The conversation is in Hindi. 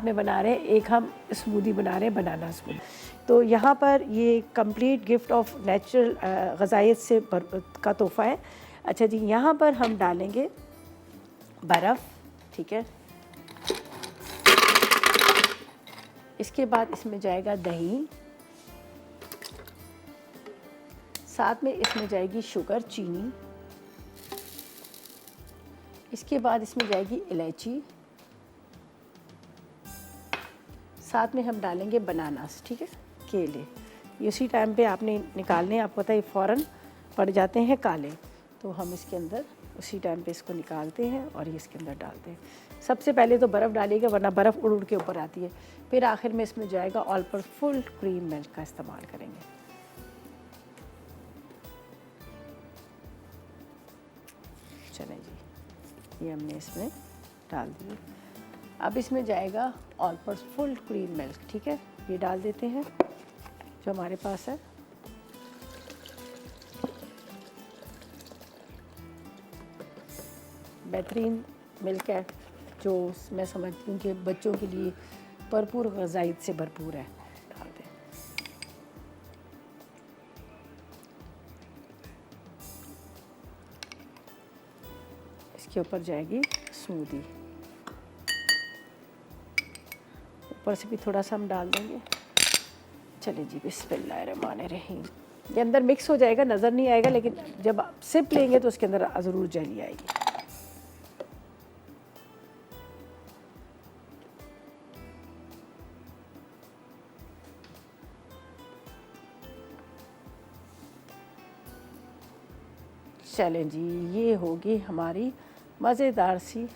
में बना रहे हैं, एक हम स्मूदी बना रहे हैं, बनाना स्मूदी। तो यहाँ पर ये कंप्लीट गिफ्ट ऑफ नेचुरल ग़ज़ाइयत से का तोहफ़ा है। अच्छा जी, यहाँ पर हम डालेंगे बर्फ़, ठीक है। इसके बाद इसमें जाएगा दही, साथ में इसमें जाएगी शुगर, चीनी। इसके बाद इसमें जाएगी इलायची, साथ में हम डालेंगे बनानास, ठीक है, केले। इसी टाइम पे आपने निकालने, आपको पता है फ़ौरन पड़ जाते हैं काले, तो हम इसके अंदर उसी टाइम पे इसको निकालते हैं और ये इसके अंदर डालते हैं। सबसे पहले तो बर्फ़ डालिएगा, वरना बर्फ़ उड़ उड़ के ऊपर आती है। फिर आखिर में इसमें जाएगा ऑल पर फुल क्रीम मिल्क का इस्तेमाल करेंगे। चलें जी, ये हमने इसमें डाल दिए। अब इसमें जाएगा ऑल पर फुल क्रीम मिल्क, ठीक है, ये डाल देते हैं जो हमारे पास है। बेहतरीन मिल्क है, जो मैं समझती हूँ कि बच्चों के लिए भरपूर ग़ज़ाइयत से भरपूर है। डाल दें। इसके ऊपर जाएगी स्मूदी, ऊपर से भी थोड़ा सा हम डाल देंगे। चलिए जी, बिस्मिल्लाहिर्रहमानिर्रहीम। ये अंदर मिक्स हो जाएगा, नज़र नहीं आएगा, लेकिन जब आप सिप लेंगे तो उसके अंदर ज़रूर जली आएगी। चलें जी, ये होगी हमारी मज़ेदार सी